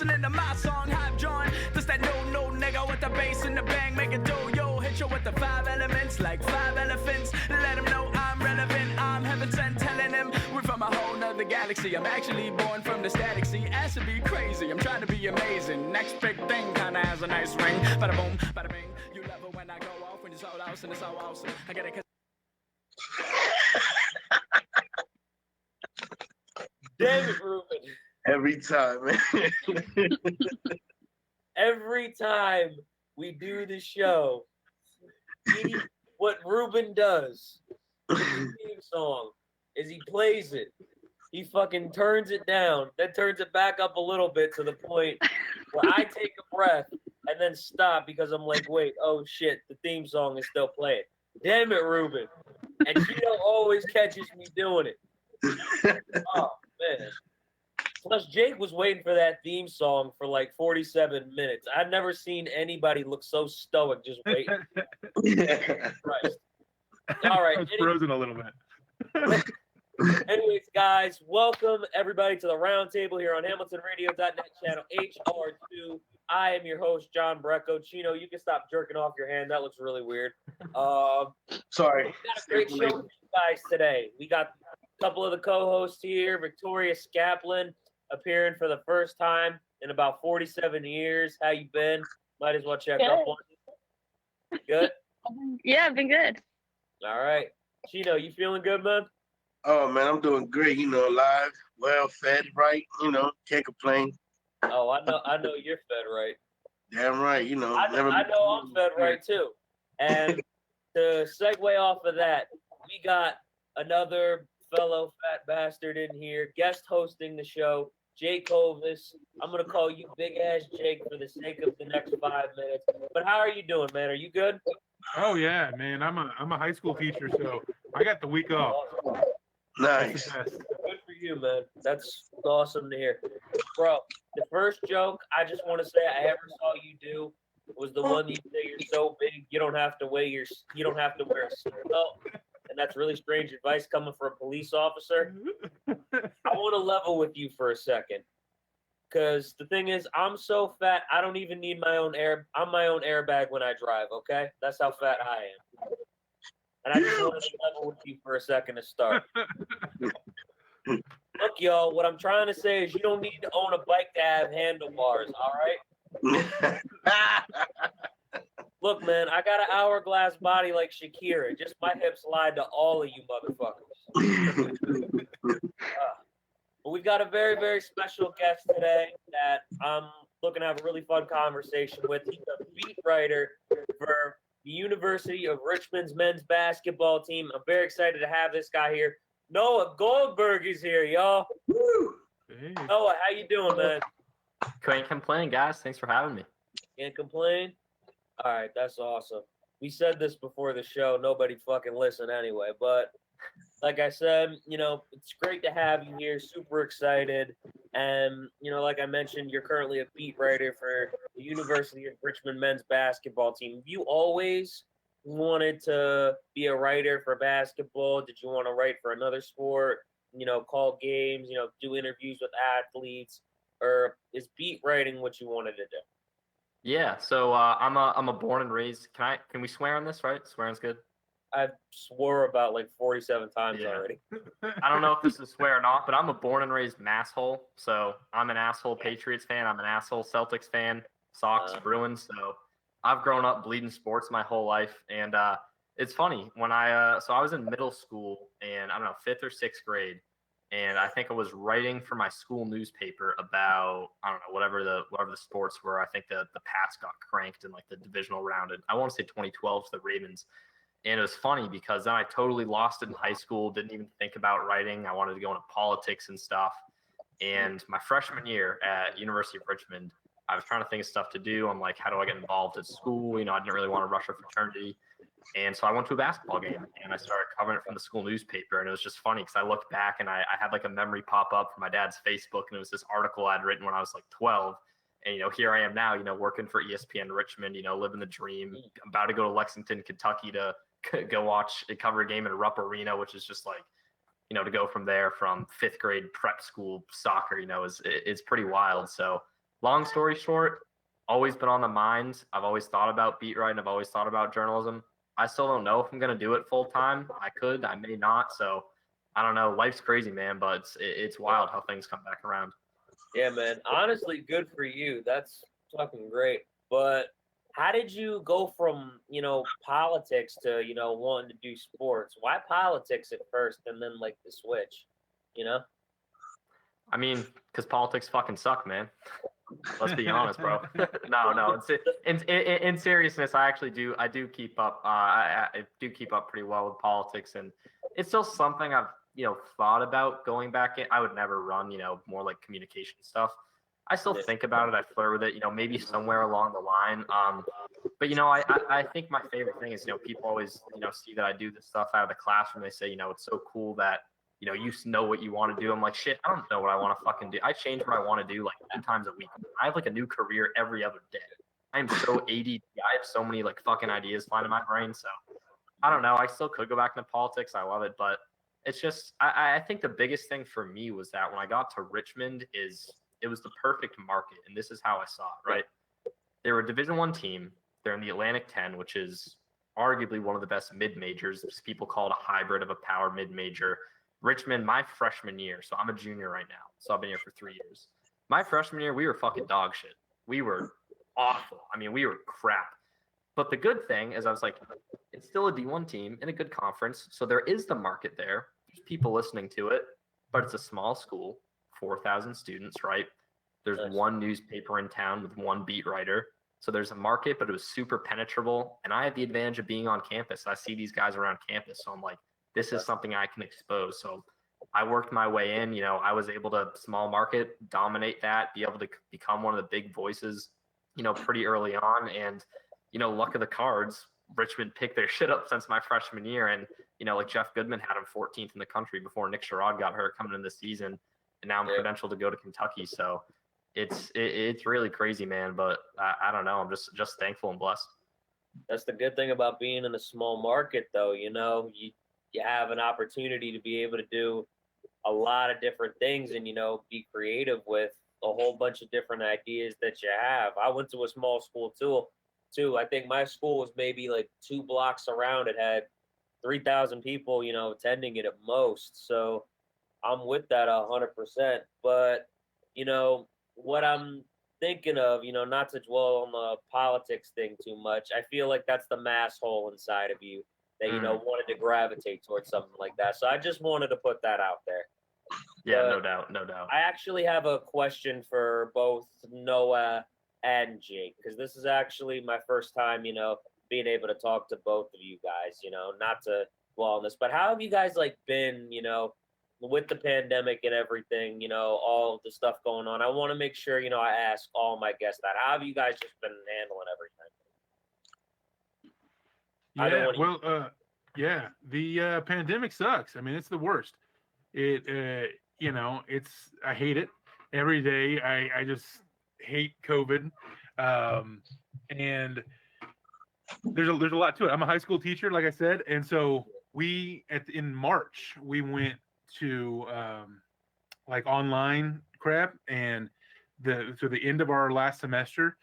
listening to my song, Hype John. This that no nigga with the bass and the bang, make it do, yo. Hit you with the 5 elements, like 5 elephants. Let him know I'm relevant, I'm heaven sent, telling him we're from a whole nother galaxy. I'm actually born from the static sea, ass to be crazy. I'm trying to be amazing. Next big thing kinda has a nice ring. Bada boom, bada bing. You love it when I go off, when you're so loud and it's so awesome. I get it. Damn it, Ruben. Every time, man. Every time we do the show, what Ruben does with the theme song is he plays it. He fucking turns it down, then turns it back up a little bit to the point where I take a breath and then stop because I'm like, wait, oh shit, the theme song is still playing. Damn it, Ruben. And Cheeto always catches me doing it. Oh, man. Plus, Jake was waiting for that theme song for like 47 minutes. I've never seen anybody look so stoic just waiting. Christ. All right. I was frozen a little bit. Anyways, guys, welcome everybody to the roundtable here on HamiltonRadio.net channel HR2. I am your host, John Brecco. Chino, you can stop jerking off your hand. That looks really weird. Sorry. We got a great show for you guys today. We got a couple of the co-hosts here. Victoria Skaplin appearing for the first time in about 47 years. How you been? Might as well check up on you. Good? Yeah, I've been good. All right. Chino, you feeling good, man? Oh man, I'm doing great. Alive, well fed, right? Can't complain. Oh, I know you're fed right. Damn right. I know I'm fed right too. And to segue off of that, we got another fellow fat bastard in here, guest hosting the show, Jake Hovis. I'm gonna call you Big Ass Jake for the sake of the next 5 minutes. But how are you doing, man? Are you good? Oh yeah, man. I'm a high school teacher, so I got the week off. Nice. Good for you, man. That's awesome to hear. Bro, the first joke I just want to say I ever saw you do was the one you say you're so big you don't have to wear a seatbelt. And that's really strange advice coming from a police officer. I want to level with you for a second. Because the thing is, I'm so fat, I don't even need my own I'm my own airbag when I drive, okay? That's how fat I am. And I just wanted to level with you for a second to start. Look, y'all, what I'm trying to say is you don't need to own a bike to have handlebars, all right? Look, man, I got an hourglass body like Shakira. Just my hips lied to all of you motherfuckers. But we've got a very, very special guest today that I'm looking to have a really fun conversation with. He's a beat writer for the University of Richmond's men's basketball team. I'm very excited to have this guy here. Noah Goldberg is here, y'all. Hey. Noah, how you doing, man? Can't complain, guys. Thanks for having me. Can't complain? All right, that's awesome. We said this before the show. Nobody fucking listened anyway. But like I said, it's great to have you here. Super excited. And, like I mentioned, you're currently a beat writer for the University of Richmond men's basketball team. Have you always wanted to be a writer for basketball? Did you want to write for another sport? Call games, do interviews with athletes? Or is beat writing what you wanted to do? Yeah, so I'm a born and raised. Can we swear on this, right? Swearing's good. I've swore about like 47 times already. I don't know if this is swear or not, but I'm a born and raised masshole. So I'm an asshole Patriots fan. I'm an asshole Celtics fan. Sox, Bruins. So I've grown up bleeding sports my whole life, and it's funny when I was in middle school and I don't know 5th or 6th grade, and I think I was writing for my school newspaper about I don't know whatever the sports were. I think the Pats got cranked in like the divisional round, and I want to say 2012 to the Ravens. And it was funny because then I totally lost it in high school, didn't even think about writing. I wanted to go into politics and stuff. And my freshman year at University of Richmond, I was trying to think of stuff to do. I'm like, how do I get involved at school? I didn't really want to rush a fraternity. And so I went to a basketball game and I started covering it from the school newspaper. And it was just funny because I looked back and I had like a memory pop up from my dad's Facebook. And it was this article I'd written when I was like 12. And, here I am now, working for ESPN Richmond, living the dream, about to go to Lexington, Kentucky to go watch and cover a game at Rupp Arena, which is just like, to go from there from 5th grade prep school soccer, is pretty wild. So long story short, always been on the mind. I've always thought about beat writing. I've always thought about journalism. I still don't know if I'm going to do it full time. I could, I may not. So I don't know. Life's crazy, man, but it's wild how things come back around. Yeah, man. Honestly, good for you. That's fucking great. But how did you go from, politics to, wanting to do sports? Why politics at first and then like the switch, you know? I mean, because politics fucking suck, man. Let's be honest, bro. No. In seriousness, I do keep up. I do keep up pretty well with politics, and it's still something I've thought about going back in. I would never run, more like communication stuff. I still think about it. I flirt with it, maybe somewhere along the line. But I think my favorite thing is, people always, see that I do this stuff out of the classroom. They say, it's so cool that you know what you want to do. I'm like, shit, I don't know what I want to fucking do. I change what I want to do like 2 times a week. I have like a new career every other day. I'm so ADD. I have so many like fucking ideas flying in my brain. So I don't know. I still could go back into politics. I love it, but it's just I think the biggest thing for me was that when I got to Richmond it was the perfect market, and this is how I saw it. Right, they were a Division I team. They're in the Atlantic 10, which is arguably one of the best mid majors. People call it a hybrid of a power mid major. Richmond, my freshman year, so I'm a junior right now, so I've been here for 3 years. My freshman year, we were fucking dog shit. We were awful. I mean, we were crap. But the good thing is I was like, it's still a D1 team in a good conference, so there is the market there. There's people listening to it, but it's a small school, 4,000 students, right? There's one newspaper in town with one beat writer. So there's a market, but it was super penetrable. And I had the advantage of being on campus. I see these guys around campus, so I'm like, this is something I can expose. So I worked my way in, I was able to small market, dominate that, be able to become one of the big voices, pretty early on. And, luck of the cards, Richmond picked their shit up since my freshman year. And, like Jeff Goodman had him 14th in the country before Nick Sherrod got hurt coming into the season. And now I'm credentialed to go to Kentucky. So it's really crazy, man. But I don't know. I'm just thankful and blessed. That's the good thing about being in a small market, though. You have an opportunity to be able to do a lot of different things and, be creative with a whole bunch of different ideas that you have. I went to a small school too. I think my school was maybe like 2 blocks around. It had 3,000 people, attending it at most. So I'm with that 100%. But, what I'm thinking of, not to dwell on the politics thing too much, I feel like that's the mass hole inside of you that, wanted to gravitate towards something like that. So I just wanted to put that out there. Yeah, no doubt. I actually have a question for both Noah and Jake, because this is actually my first time, being able to talk to both of you guys, not to dwell on this, but how have you guys been, with the pandemic and everything, all the stuff going on? I want to make sure, I ask all my guests that. How have you guys just been handling everything? The pandemic sucks. I mean, it's the worst. I hate it every day. I just hate COVID. And there's a lot to it. I'm a high school teacher, like I said. And so in March, we went to online crap, and the end of our last semester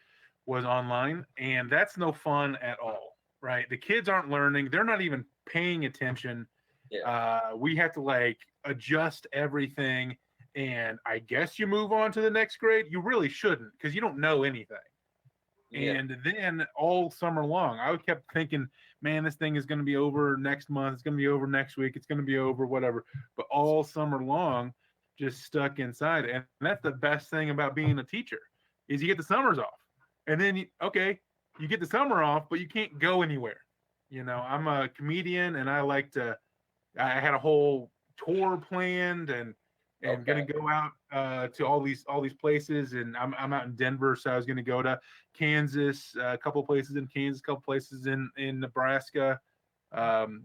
was online, and that's no fun at all. Right. The kids aren't learning. They're not even paying attention. Yeah. We have to adjust everything. And I guess you move on to the next grade. You really shouldn't, because you don't know anything. Yeah. And then all summer long, I kept thinking, man, this thing is going to be over next month. It's going to be over next week. It's going to be over, whatever. But all summer long, just stuck inside. And that's the best thing about being a teacher, is you get the summers off. And then, you get the summer off, but you can't go anywhere. I'm a comedian, and I had a whole tour planned, and gonna go out to all these places, and I'm out in Denver, so I was gonna go to Kansas, a couple of places in Kansas, a couple places in Nebraska,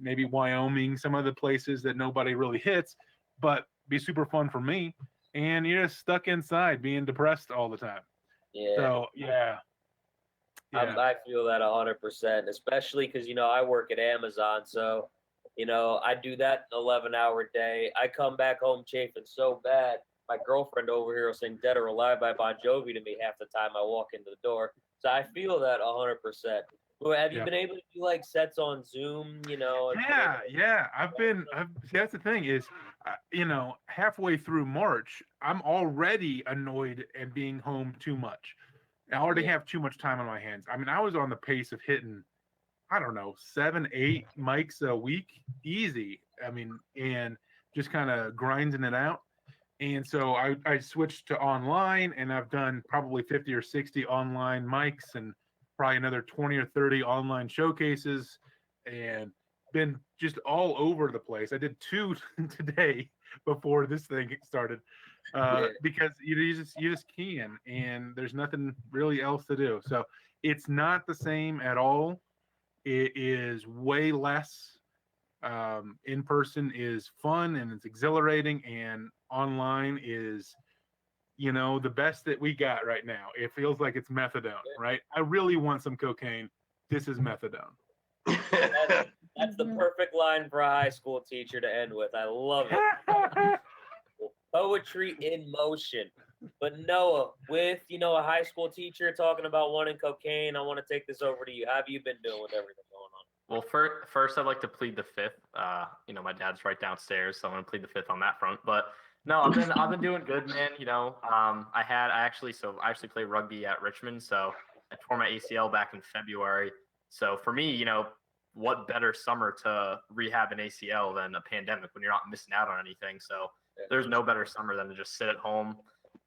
maybe Wyoming, some other places that nobody really hits, but be super fun for me. And you're just stuck inside being depressed all the time. Yeah. So yeah. I feel that 100%, especially because, I work at Amazon. So, I do that 11-hour day. I come back home chafing so bad. my girlfriend over here will sing "Dead or Alive" by Bon Jovi to me half the time I walk into the door. So I feel that 100%. Well, have you Yeah. been able to do like sets on Zoom? You know? and- Yeah. See, that's the thing is, halfway through March, I'm already annoyed and being home too much. I already have too much time on my hands. I mean, I was on the pace of hitting, I don't know, 7, 8 mics a week, easy. I mean, and just kind of grinding it out. And so I switched to online, and I've done probably 50 or 60 online mics and probably another 20 or 30 online showcases, and been just all over the place. I did 2 today before this thing started, because you just can, and there's nothing really else to do. So it's not the same at all. It is way less. In person is fun and it's exhilarating, and online is, the best that we got right now. It feels like it's methadone, right? I really want some cocaine. This is methadone. That's the perfect line for a high school teacher to end with. I love it. Poetry in motion. But Noah, with a high school teacher talking about wanting cocaine, I want to take this over to you. How have you been doing with everything going on? Well, first I'd like to plead the fifth. My dad's right downstairs, so I'm gonna plead the fifth on that front. But no, I've been doing good, man. I actually played rugby at Richmond, so I tore my ACL back in February. So for me, what better summer to rehab an ACL than a pandemic when you're not missing out on anything? So there's no better summer than to just sit at home,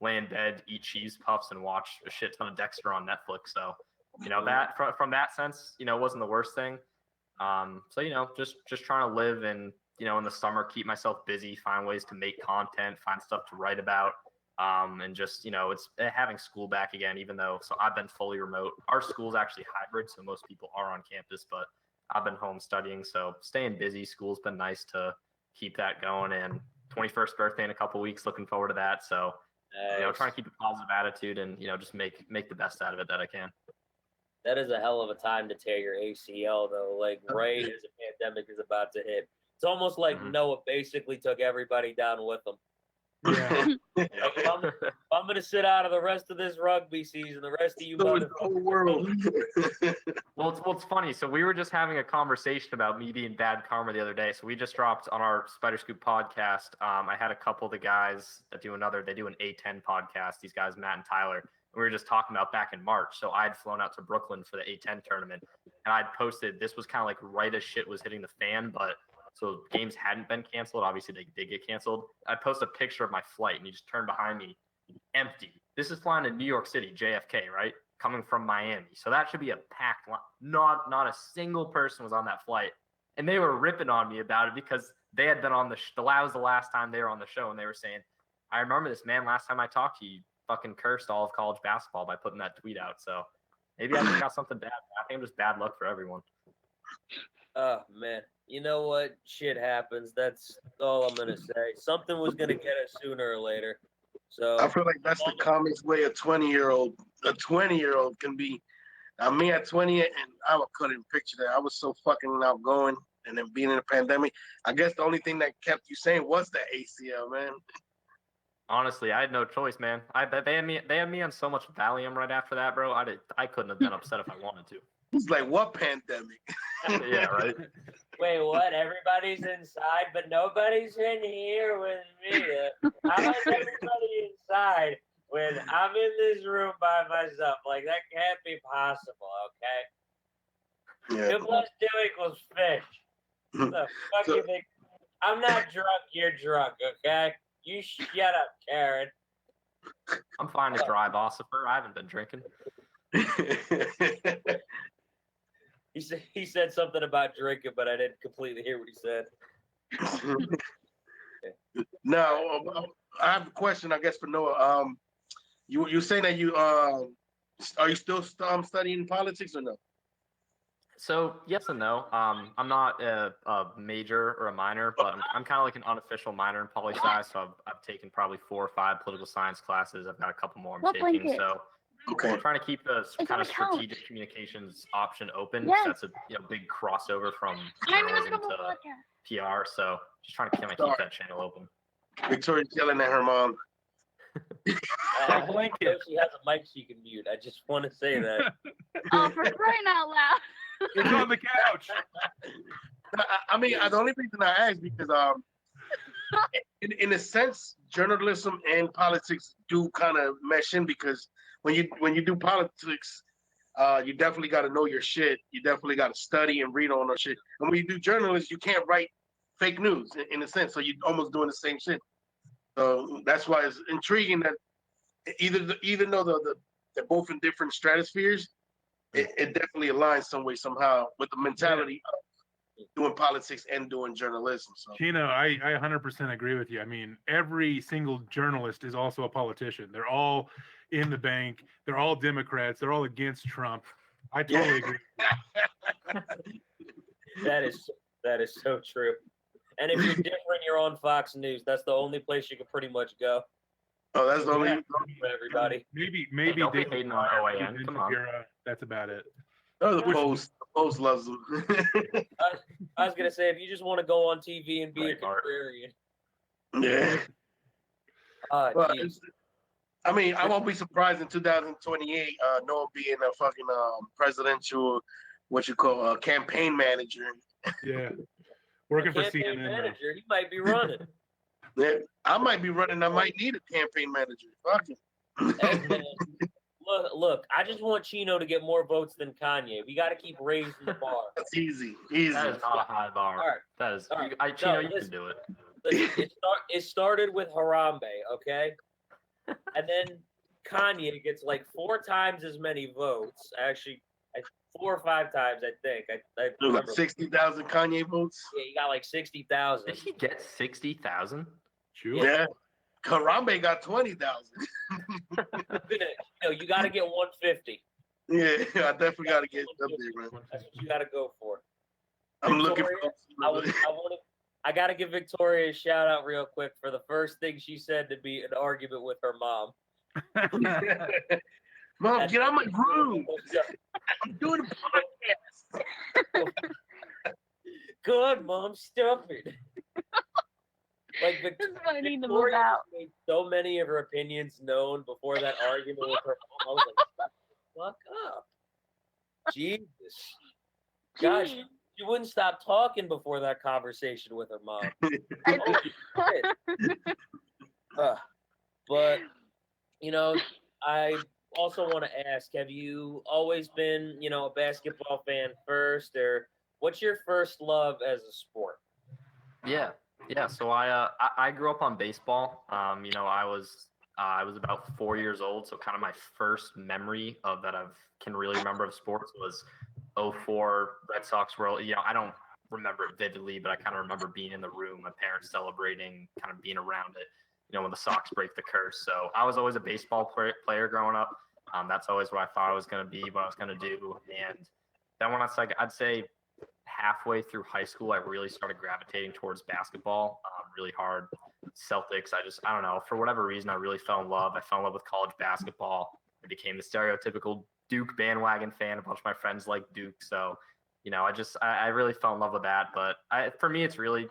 lay in bed, eat cheese puffs, and watch a shit ton of Dexter on Netflix. So that from that sense, it wasn't the worst thing. Just trying to live and in the summer, keep myself busy, find ways to make content, find stuff to write about, and just it's having school back again. Even though I've been fully remote. Our school's actually hybrid, so most people are on campus, but I've been home studying, so staying busy. School's been nice to keep that going, and 21st birthday in a couple weeks. Looking forward to that. So trying to keep a positive attitude and just make the best out of it that I can. That is a hell of a time to tear your ACL, though. Like right as a pandemic is about to hit, it's almost like Noah basically took everybody down with him. Yeah. If I'm going to sit out of the rest of this rugby season, the rest of you The whole world. Well, it's funny. So we were just having a conversation about me being bad karma the other day. So we just dropped on our Spider Scoop podcast. I had a couple of the guys that do an A10 podcast. These guys, Matt and Tyler. We were just talking about back in March. So I had flown out to Brooklyn for the A10 tournament, and I'd posted, this was kind of like right as shit was hitting the fan, but so games hadn't been canceled. Obviously they did get canceled. I posted a picture of my flight, and you just turn behind me, empty. This is flying to New York City, JFK, right? Coming from Miami. So that should be a packed line. Not a single person was on that flight. And they were ripping on me about it because they had been on that was the last time they were on the show, and they were saying, I remember this, man, last time I talked to you, fucking cursed all of college basketball by putting that tweet out. So maybe I just got something bad. I think I'm just bad luck for everyone. Oh, man. You know what? Shit happens. That's all I'm going to say. Something was going to get us sooner or later. So I feel like that's the commonest way a 20-year-old can be. Me at 20, and I couldn't even picture that. I was so fucking outgoing, and then being in a pandemic. I guess the only thing that kept you sane was the ACL, man. Honestly, I had no choice, man. They had me on so much Valium right after that, bro. I couldn't have been upset if I wanted to. He's like, what pandemic? Yeah, right. Wait, what? Everybody's inside, but nobody's in here with me. How is everybody inside when I'm in this room by myself? Like, that can't be possible, okay? Yeah. 2 plus 2 equals fish. What the fuck you think? I'm not drunk, you're drunk, okay? You shut up, Karen. I'm fine to dry, Bossifer. I haven't been drinking. He said something about drinking, but I didn't completely hear what he said. Now, I have a question, I guess, for Noah. You saying that you are you still studying politics or no? So yes and no. I'm not a major or a minor, but I'm kind of like an unofficial minor in poli-sci. So I've taken probably 4 or 5 political science classes. I've got a couple more I'm taking. So we're trying to keep the kind of strategic communications option open. Yes. That's a big crossover from journalism to PR. So just trying to kind of keep that channel open. Victoria's yelling at her mom. I Blanket. know she has a mic she can mute. I just want to say that. Oh, for crying out loud. It's on the couch. I mean, the only reason I ask because in a sense, journalism and politics do kind of mesh in because when you do politics, you definitely got to know your shit. You definitely got to study and read on our shit. And when you do journalism, you can't write fake news in a sense. So you're almost doing the same shit. So that's why it's intriguing that even though they're both in different stratospheres, it definitely aligns some way somehow with the mentality of doing politics and doing journalism. So Chino, I 100% agree with you. I mean, every single journalist is also a politician. They're all in the bank. They're all Democrats. They're all against Trump. I totally agree. That is so true. And if you're different, you're on Fox News. That's the only place you can pretty much go oh, that's the only. for everybody. Maybe don't be David hating on Breyer, OAN. Ben Come on. Shapiro. That's about it. Oh, the Post loves them. I was gonna say if you just want to go on TV and be a Right, Bart. contrarian. Yeah. Well, Geez. I mean, I won't be surprised in 2028, Noah being a fucking presidential, campaign manager. Yeah. Working for Campaign CNN. now. manager, he might be running. Yeah, I might be running. I might need a campaign manager. Fuck it. Hey, man, look, I just want Chino to get more votes than Kanye. We got to keep raising the bar. That's easy. Easy. That is not a high bar. All right. That is, All right. Chino, No, you listen. can do it. Listen, it started with Harambe, okay? And then Kanye gets like 4 times as many votes. Actually, 4 or 5 times, I think. I Like remember. 60,000 Kanye votes. Yeah, he got like 60,000. Did he get 60,000? Sure. Yeah. Harambe got 20,000. You got to get 150. Yeah, I definitely got to get up there, man. That's what you got to go for. I'm looking Victoria, for. I got to give Victoria a shout out real quick for the first thing she said to be an argument with her mom. Mom, get out of my room. I'm doing a podcast. Good, Mom, stop it. Like This is why I need to move Victoria out. just made so many of her opinions known before that argument with her mom. I was like, shut the fuck up. Jesus. Gosh, Jeez. she wouldn't stop talking before that conversation with her mom. I Holy shit. But, I also want to ask, have you always been, a basketball fan first, or what's your first love as a sport? Yeah. So I grew up on baseball. I was about 4 years old, so kind of my first memory of that I can really remember of sports was 04 Red Sox World. I don't remember it vividly, but I kind of remember being in the room, my parents celebrating, kind of being around it. When the Sox break the curse. So I was always a baseball player growing up. That's always what I thought I was going to be, what I was going to do. And then when I'd say halfway through high school, I really started gravitating towards basketball really hard. Celtics, I don't know, for whatever reason, I really fell in love. I fell in love with college basketball. I became the stereotypical Duke bandwagon fan. A bunch of my friends like Duke. So, I really fell in love with that. But for me, it's really,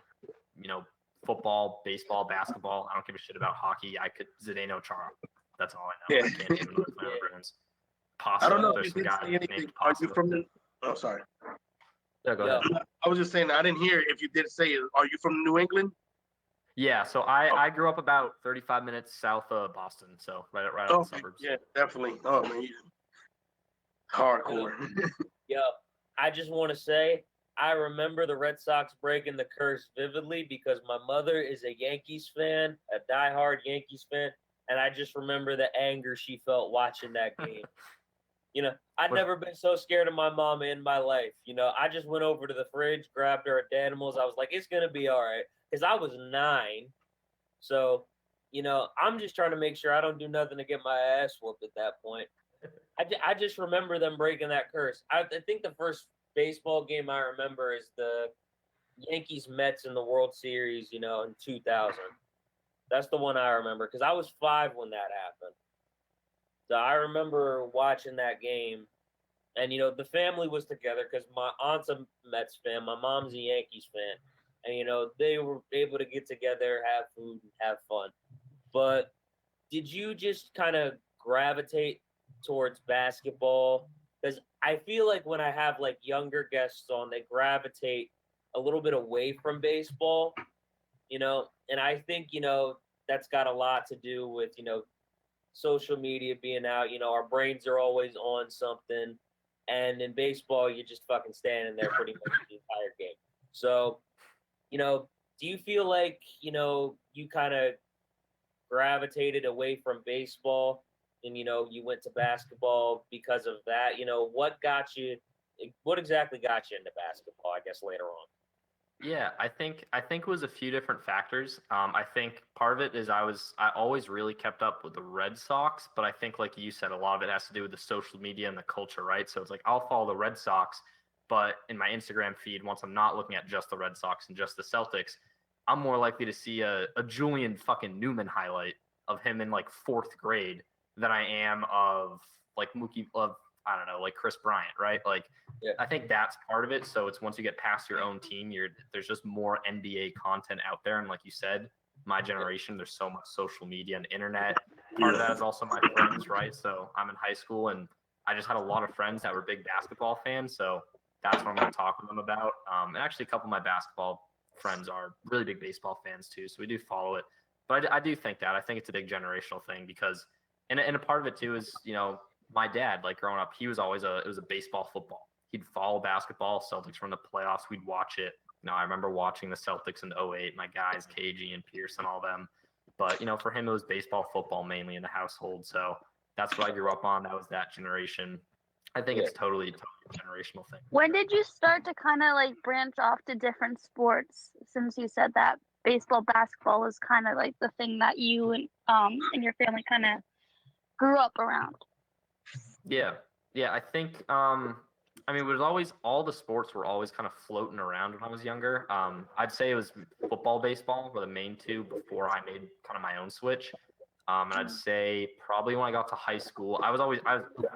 football, baseball, basketball. I don't give a shit about hockey. I could Zdeno Chara. That's all I know. Yeah. I can't even remember my other brands. I don't know There's if some you did guy say named anything. Are you Pasta. from the? Oh, sorry. Yeah, go ahead. I was just saying. I didn't hear if you did say it. Are you from New England? Yeah, so I grew up about 35 minutes south of Boston, so right out in the suburbs. Yeah, definitely. Oh man, hardcore. Yo, I just want to say, I remember the Red Sox breaking the curse vividly because my mother is a Yankees fan, a diehard Yankees fan, and I just remember the anger she felt watching that game. I'd never been so scared of my mama in my life. I just went over to the fridge, grabbed her a Danimals. I was like, it's going to be all right. Because I was 9. So, I'm just trying to make sure I don't do nothing to get my ass whooped at that point. I just remember them breaking that curse. I think the first baseball game I remember is the Yankees Mets in the World Series, in 2000. That's the one I remember because I was 5 when that happened. So I remember watching that game, and the family was together because my aunt's a Mets fan, my mom's a Yankees fan, and they were able to get together, have food, and have fun. But did you just kind of gravitate towards basketball? Because I feel like when I have like younger guests on, they gravitate a little bit away from baseball, and I think, that's got a lot to do with, social media being out, our brains are always on something. And in baseball, you're just fucking standing there pretty much the entire game. So, do you feel like, you kind of gravitated away from baseball and, you went to basketball because of that? What exactly got you into basketball, I guess, later on? Yeah, I think it was a few different factors. I think part of it is I always really kept up with the Red Sox, but I think like you said, a lot of it has to do with the social media and the culture, right? So it's like I'll follow the Red Sox, but in my Instagram feed, once I'm not looking at just the Red Sox and just the Celtics, I'm more likely to see a Julian fucking Newman highlight of him in like 4th grade than I am of like I don't know, like Chris Bryant, right? Like, yeah. I think that's part of it. So it's once you get past your own team, there's just more NBA content out there. And like you said, my generation, there's so much social media and internet. Part of that is also my friends, right? So I'm in high school and I just had a lot of friends that were big basketball fans. So that's what I'm going to talk with them about. And actually a couple of my basketball friends are really big baseball fans too. So we do follow it. But I do think that. I think it's a big generational thing because, and a part of it too is, my dad, like growing up, he was always it was a baseball football. He'd follow basketball. Celtics were in the playoffs. We'd watch it. I remember watching the Celtics in 2008, my guys, KG and Pierce and all them. But, for him, it was baseball football mainly in the household. So that's what I grew up on. That was that generation. I think it's totally a generational thing. When did you start to kind of like branch off to different sports? Since you said that baseball, basketball was kind of like the thing that you and your family kind of grew up around. Yeah, I think it was always, all the sports were always kind of floating around when I was younger. I'd say it was football, baseball were the main two before I made kind of my own switch. And I'd say probably when I got to high school, I was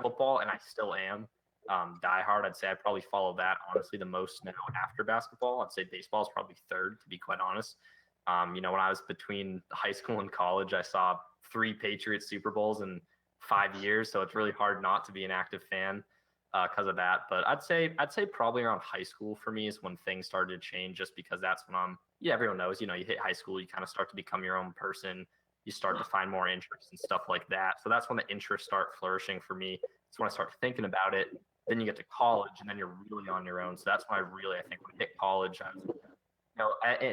football, and I still am diehard. I'd say I probably follow that honestly the most now after basketball. I'd say baseball is probably 3rd, to be quite honest. When I was between high school and college, I saw 3 Patriots Super Bowls in 5 years, so it's really hard not to be an active fan because of that. But I'd say probably around high school for me is when things started to change, just because that's when everyone knows, you hit high school, you kind of start to become your own person. You start to find more interest and stuff like that. So that's when the interests start flourishing for me. It's when I start thinking about it. Then you get to college, and then you're really on your own. So that's when I think when I hit college, I was,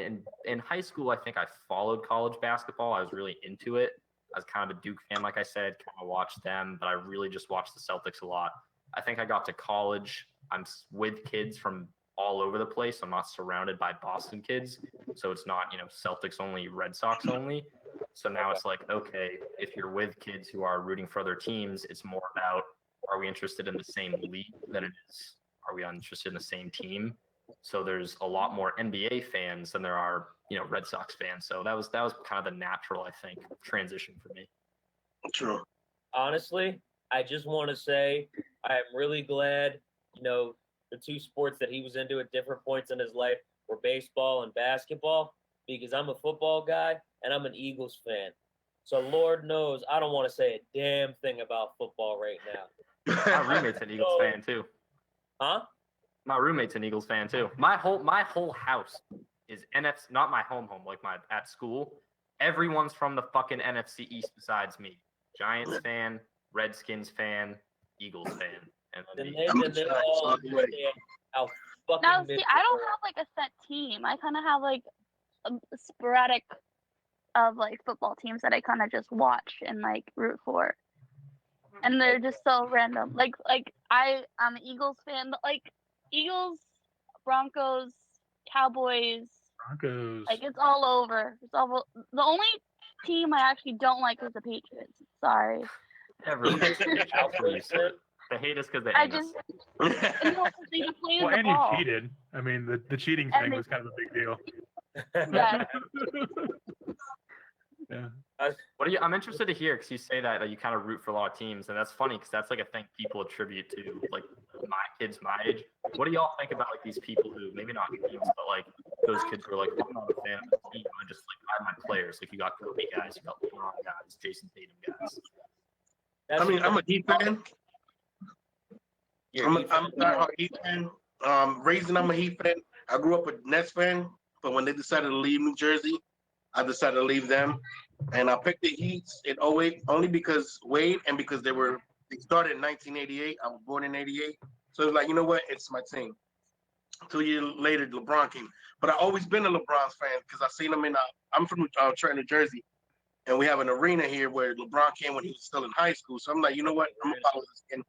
in high school, I think I followed college basketball. I was really into it. I was kind of a Duke fan, like I said, kind of watched them, but I really just watched the Celtics a lot. I think I got to college, I'm with kids from all over the place. I'm not surrounded by Boston kids. So it's not, Celtics only, Red Sox only. So now it's like, okay, if you're with kids who are rooting for other teams, it's more about, are we interested in the same league than it is, are we interested in the same team? So there's a lot more NBA fans than there are, Red Sox fans. So that was kind of the natural, I think, transition for me. True. Honestly, I just want to say I'm really glad, the 2 sports that he was into at different points in his life were baseball and basketball, because I'm a football guy and I'm an Eagles fan. So Lord knows I don't want to say a damn thing about football right now. My roommate's an Eagles fan too. Huh? My roommate's an Eagles fan too. My whole house is NFC, not my home, like my at school. Everyone's from the fucking NFC East besides me. Giants fan, Redskins fan, Eagles fan, and then me. They all understand how fucking. Now, see, I don't have like a set team. I kind of have like a sporadic of like football teams that I kind of just watch and like root for, and they're just so random. Like I'm an Eagles fan, but like Eagles, Broncos, Cowboys. Like it's all over. The only team I actually don't like is the Patriots. Sorry. Everyone hates the Patriots. They hate us because they hate us. They just play Well, the and ball. you cheated. I mean, the cheating And thing they- was kind of a big deal. Yeah. Yeah. I'm interested to hear, because you say that you kind of root for a lot of teams, and that's funny because that's like a thing people attribute to like my kids my age. What do y'all think about like these people who maybe not teams, but like those kids who are like, I'm not a fan of the team. I just like I have my players. Like you got Kobe guys, you got LeBron guys, Jason Tatum guys. That's I'm a Heat fan. You're I'm a a, Heat I'm a fan. diehard Heat fan. Reason I'm a Heat fan, I grew up a Nets fan, but when they decided to leave New Jersey, I decided to leave them. And I picked the Heat in '08 only because Wade and because they started in 1988. I was born in '88. So it was like, you know what? It's my team. 2 years later, LeBron came. But I always been a LeBron's fan because I seen him I'm from Trenton, New Jersey. And we have an arena here where LeBron came when he was still in high school. So I'm like, you know what? I'm going to follow this kid.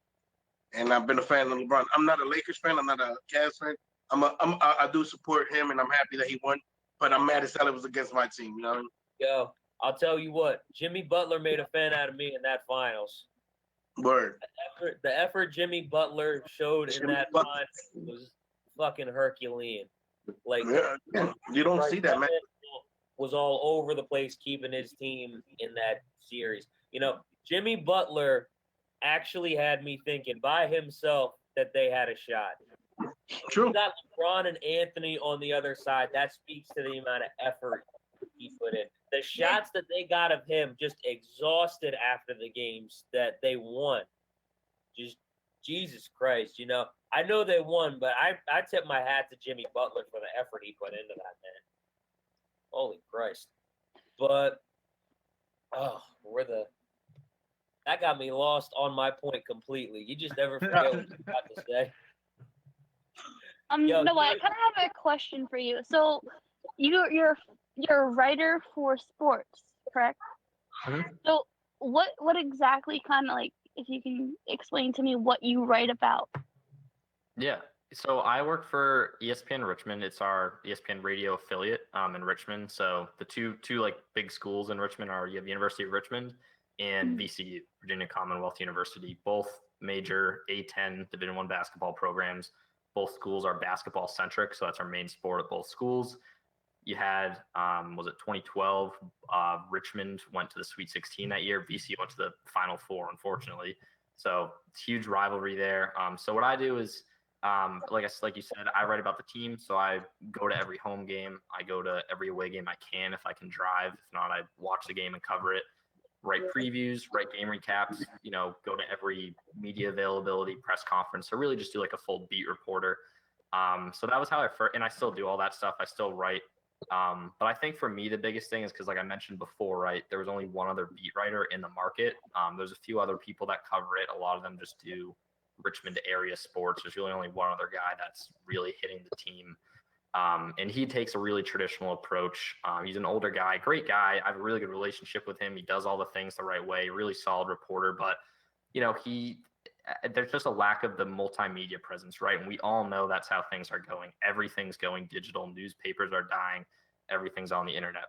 And I've been a fan of LeBron. I'm not a Lakers fan. I'm not a Cavs fan. I do support him, and I'm happy that he won. But I'm mad as hell it was against my team. You know what I mean? Yo, I'll tell you what. Jimmy Butler made a fan out of me in that finals. Word. The effort Jimmy Butler showed in Jimmy that Butler. finals was fucking Herculean. Like Yeah, you don't see that, man. Was all over the place keeping his team in that series. You know, Jimmy Butler actually had me thinking by himself that they had a shot. True. You got LeBron and Anthony on the other side. That speaks to the amount of effort he put in. The shots that they got of him just exhausted after the games that they won. Just Jesus Christ, you know. I know they won, but I tip my hat to Jimmy Butler for the effort he put into that, man. Holy Christ. But that got me lost on my point completely. You just never forget what you got to say. Yo, no, I kind of have a question for you. So, you're a writer for sports, correct? Mhm. So, what exactly kind of like, if you can explain to me what you write about? Yeah. So I work for ESPN Richmond. It's our ESPN radio affiliate in Richmond. So the two like big schools in Richmond are, you have University of Richmond and VCU, Virginia Commonwealth University, both major A10 Division I basketball programs. Both schools are basketball centric, so that's our main sport at both schools. You had, was it 2012? Richmond went to the Sweet 16 that year. VCU went to the Final Four, unfortunately. So it's huge rivalry there. So what I do is, like you said, I write about the team. So I go to every home game. I go to every away game I can if I can drive. If not, I watch the game and cover it. Write previews, write game recaps. You know, go to every media availability, press conference. So really just do like a full beat reporter. So that was how I first, and I still do all that stuff. I still write. But I think for me, the biggest thing is because, like I mentioned before, right, there was only one other beat writer in the market. There's a few other people that cover it. A lot of them just do Richmond area sports. There's really only one other guy that's really hitting the team. And he takes a really traditional approach. He's an older guy, great guy. I have a really good relationship with him. He does all the things the right way, really solid reporter. But, you know, there's just a lack of the multimedia presence, right? And we all know that's how things are going. Everything's going digital. Newspapers are dying. Everything's on the internet.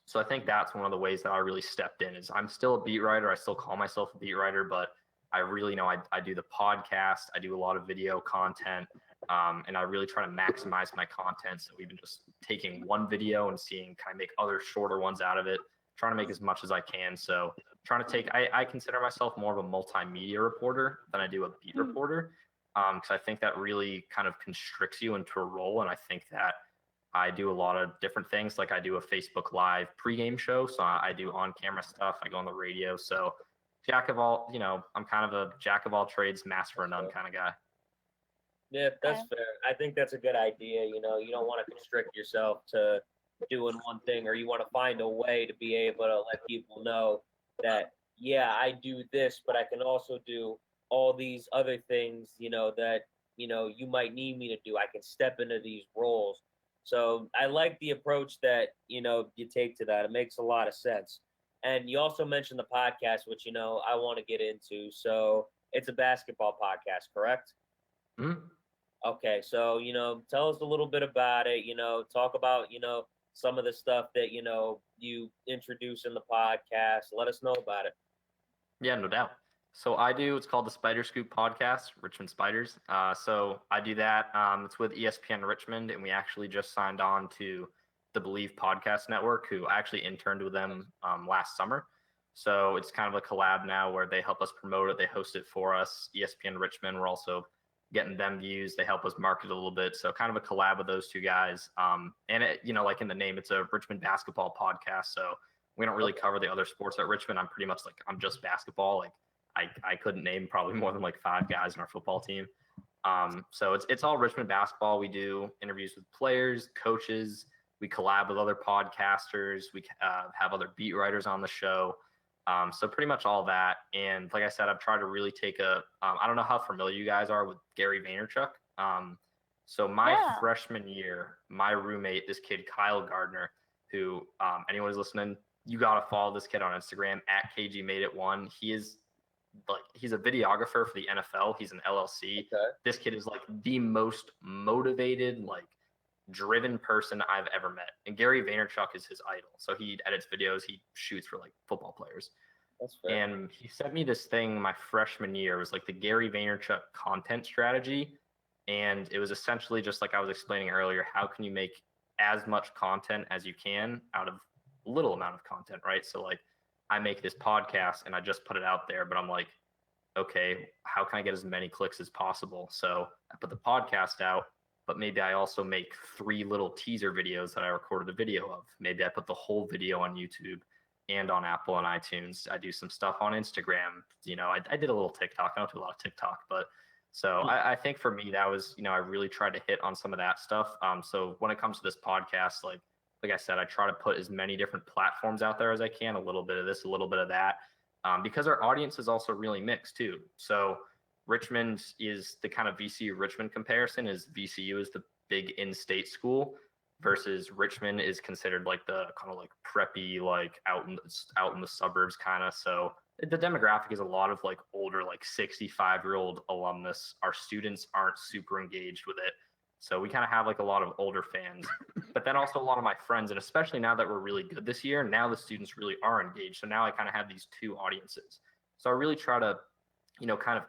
So I think that's one of the ways that I really stepped in. Is I'm still a beat writer. I still call myself a beat writer, but I really know I do the podcast. I do a lot of video content. And I really try to maximize my content. So even just taking one video and seeing kind of make other shorter ones out of it, trying to make as much as I can. So trying to take, I consider myself more of a multimedia reporter than I do a beat reporter. Because I think that really kind of constricts you into a role. And I think that I do a lot of different things. Like I do a Facebook Live pregame show. So I do on-camera stuff. I go on the radio. So jack of all, you know, I'm kind of a jack of all trades, master of none kind of guy. Yeah, that's fair. I think that's a good idea. You know, you don't want to constrict yourself to doing one thing, or you want to find a way to be able to let people know that, yeah, I do this, but I can also do all these other things, you know, that, you know, you might need me to do. I can step into these roles. So I like the approach that, you know, you take to that. It makes a lot of sense. And you also mentioned the podcast, which, you know, I want to get into. So it's a basketball podcast, correct? Mm-hmm. Okay, so, you know, tell us a little bit about it, you know, talk about, you know, some of the stuff that, you know, you introduce in the podcast. Let us know about it. Yeah, no doubt. So it's called the Spider Scoop podcast, Richmond Spiders. So I do that. It's with ESPN Richmond, and we actually just signed on to the Believe Podcast Network, who I actually interned with them last summer. So it's kind of a collab now where they help us promote it. They host it for us. ESPN Richmond, we're also getting them views. They help us market a little bit. So kind of a collab with those two guys. And it, you know, like in the name, it's a Richmond basketball podcast. So we don't really cover the other sports at Richmond. I'm pretty much like, I'm just basketball. Like I couldn't name probably more than like 5 guys in our football team. So it's all Richmond basketball. We do interviews with players, coaches. We collab with other podcasters. We have other beat writers on the show. So pretty much all that. And like I said, I've tried to really take I don't know how familiar you guys are with Gary Vaynerchuk. So my freshman year, my roommate, this kid, Kyle Gardner, who anyone who's listening, you got to follow this kid on Instagram at KGMadeIt1. He's a videographer for the NFL. He's an LLC. Okay. This kid is like the most motivated, like driven person I've ever met. And Gary Vaynerchuk is his idol. So he edits videos. He shoots for like football players. That's fair. And he sent me this thing my freshman year. It was like the Gary Vaynerchuk content strategy. And it was essentially just like I was explaining earlier, how can you make as much content as you can out of a little amount of content, right? So like I make this podcast and I just put it out there, but I'm like, okay, how can I get as many clicks as possible? So I put the podcast out, but maybe I also make 3 little teaser videos that I recorded a video of. Maybe I put the whole video on YouTube and on Apple and iTunes. I do some stuff on Instagram. You know, I did a little TikTok. I don't do a lot of TikTok, but so I think for me, that was, you know, I really tried to hit on some of that stuff. So when it comes to this podcast, like I said, I try to put as many different platforms out there as I can, a little bit of this, a little bit of that, because our audience is also really mixed too. So Richmond is the kind of VCU Richmond comparison is VCU is the big in-state school versus Richmond is considered like the kind of like preppy, like out in the suburbs kind of. So the demographic is a lot of like older, like 65-year-old alumnus. Our students aren't super engaged with it. So we kind of have like a lot of older fans, but then also a lot of my friends, and especially now that we're really good this year, now the students really are engaged. So now I kind of have these 2 audiences. So I really try to, you know, kind of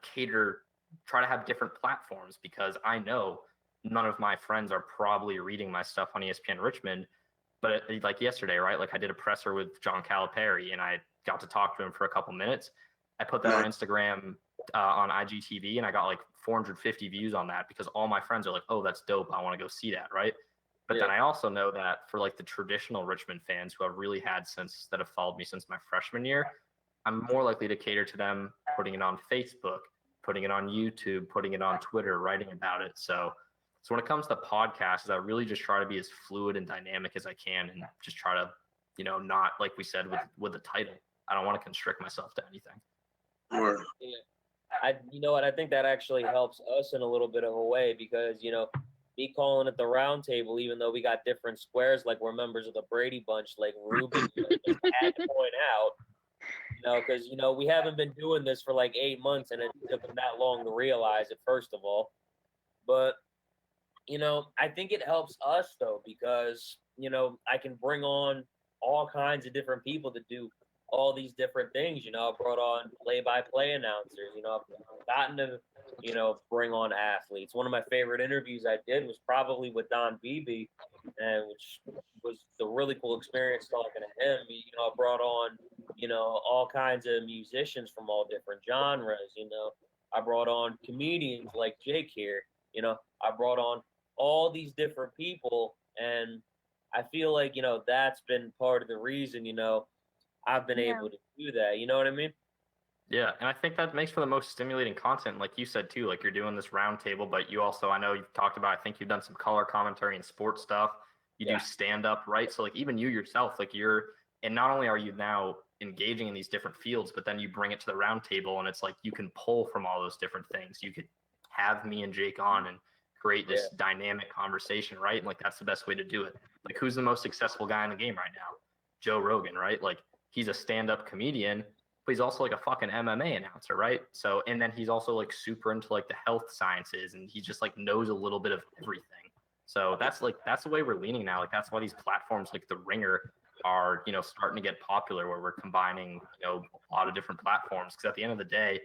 try to have different platforms, because I know none of my friends are probably reading my stuff on ESPN Richmond. But like yesterday, right? Like I did a presser with John Calipari and I got to talk to him for a couple minutes. I put that on Instagram, on IGTV, and I got like 450 views on that because all my friends are like, oh, that's dope. I want to go see that. Right. But then I also know that for like the traditional Richmond fans who I've really had that have followed me since my freshman year, I'm more likely to cater to them, putting it on Facebook, putting it on YouTube, putting it on Twitter, writing about it. So when it comes to podcasts, I really just try to be as fluid and dynamic as I can, and just try to, you know, not like we said with the title. I don't want to constrict myself to anything. Or You know what? I think that actually helps us in a little bit of a way, because, you know, me calling it the round table, even though we got different squares, like we're members of the Brady Bunch, like Ruben just had to point out, you know, because, you know, we haven't been doing this for like 8 months, and it took them that long to realize it, first of all. But, you know, I think it helps us, though, because, you know, I can bring on all kinds of different people to do all these different things. You know, I brought on play-by-play announcers. You know, I've gotten to, you know, bring on athletes. One of my favorite interviews I did was probably with Don Beebe, and which was a really cool experience talking to him. You know, I brought on, you know, all kinds of musicians from all different genres. You know, I brought on comedians like Jake here. You know, I brought on all these different people, and I feel like, you know, that's been part of the reason, you know, I've been able to do that. You know what I mean? Yeah, and I think that makes for the most stimulating content, like you said too. Like you're doing this round table, but you also, I know you've talked about, I think you've done some color commentary and sports stuff. You do stand up, right? So like even you yourself, like and not only are you now engaging in these different fields, but then you bring it to the round table, and it's like you can pull from all those different things. You could have me and Jake on and create this dynamic conversation, right? And like that's the best way to do it. Like who's the most successful guy in the game right now? Joe Rogan, right? Like he's a stand-up comedian, but he's also like a fucking MMA announcer, right? So, and then he's also like super into like the health sciences, and he just like knows a little bit of everything. So that's the way we're leaning now. Like that's why these platforms like The Ringer are, you know, starting to get popular, where we're combining, you know, a lot of different platforms. Because at the end of the day,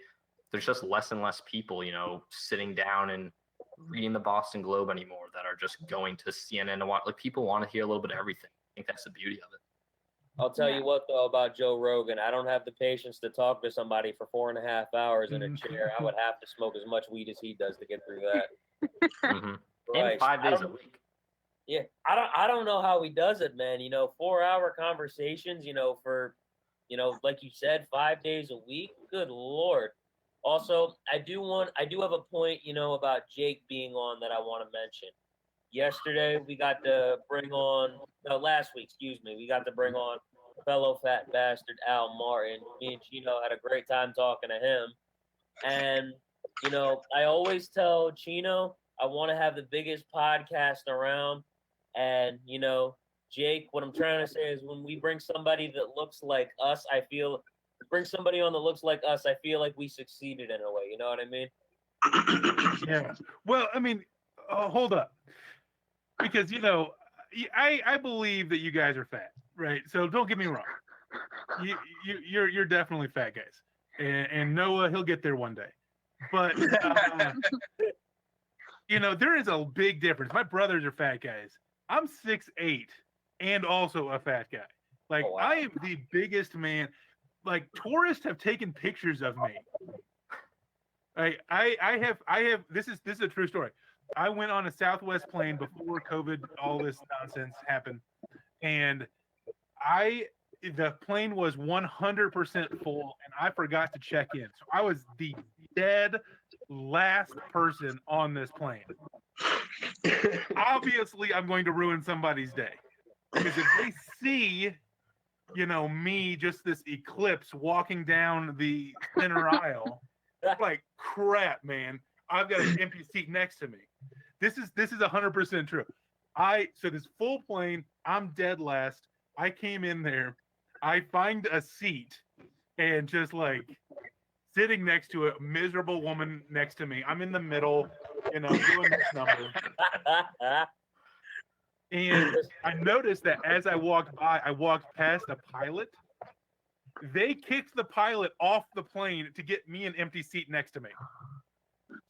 there's just less and less people, you know, sitting down and reading the Boston Globe anymore that are just going to CNN to watch. Like people want to hear a little bit of everything. I think that's the beauty of it. I'll tell you what though about Joe Rogan. I don't have the patience to talk to somebody for 4.5 hours in a chair. I would have to smoke as much weed as he does to get through that. And Christ. 5 I days a don't- week. Yeah, I don't know how he does it, man. 4-hour conversations, for, like you said, 5 days a week. Good Lord. Also, I do have a point, about Jake being on that I want to mention. Yesterday we got to bring on, no, last week, excuse me, we got to bring on fellow fat bastard Al Martin. Me and Chino had a great time talking to him. And, I always tell Chino I want to have the biggest podcast around. And, Jake, what I'm trying to say is when we bring somebody that looks like us, bring somebody on that looks like us, I feel like we succeeded in a way. You know what I mean? Yeah. Well, I mean, hold up. Because, I believe that you guys are fat, right? So don't get me wrong. You're definitely fat guys. And Noah, he'll get there one day. But, there is a big difference. My brothers are fat guys. I'm 6'8" and also a fat guy. Like, Oh, wow. I am the biggest man. Like, tourists have taken pictures of me. I have this is a true story. I went on a Southwest plane before COVID, all this nonsense happened, and the plane was 100% full, and I forgot to check in. So I was the dead last person on this plane. Obviously, I'm going to ruin somebody's day because if they see, me just this eclipse walking down the center aisle, like crap, man. I've got an empty seat next to me. This is 100% true. So this full plane, I'm dead last. I came in there, I find a seat, and just like sitting next to a miserable woman next to me. I'm in the middle, doing this number. And I noticed that as I walked by, I walked past a pilot. They kicked the pilot off the plane to get me an empty seat next to me.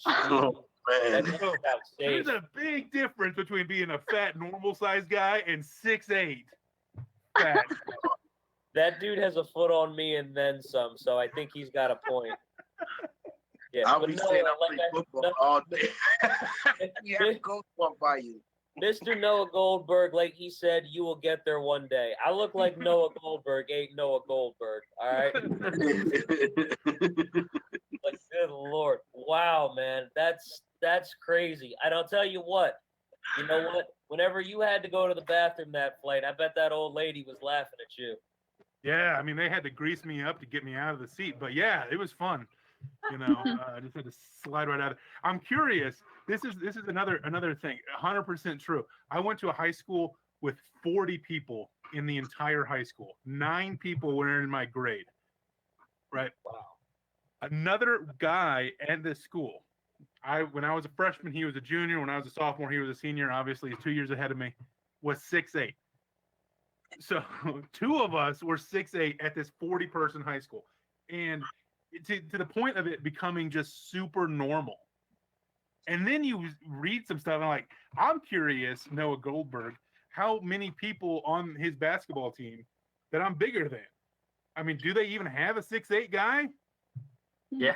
Oh, man. There's a big difference between being a fat, normal-sized guy and 6'8" fat. That dude has a foot on me and then some, so I think he's got a point. Yeah, I'll but be no, saying I like play football all day. You have to go walk by you. Mr. Noah Goldberg, like he said, you will get there one day. I look like Noah Goldberg, ain't Noah Goldberg. All right. Like, good Lord. Wow, man. That's crazy. And I'll tell you what. You know what? Whenever you had to go to the bathroom that flight, I bet that old lady was laughing at you. Yeah, I mean, they had to grease me up to get me out of the seat. But yeah, it was fun. I just had to slide right out of it. I'm curious. This is another thing. 100% true. I went to a high school with 40 people in the entire high school. 9 people were in my grade. Right. Wow. Another guy at this school. When I was a freshman, he was a junior. When I was a sophomore, he was a senior. Obviously, he's 2 years ahead of me. Was 6'8". So 2 of us were 6'8" at this 40-person high school, and to the point of it becoming just super normal. And then you read some stuff, and I'm curious, Noah Goldberg, how many people on his basketball team that I'm bigger than? I mean, do they even have a 6'8" guy? Yeah.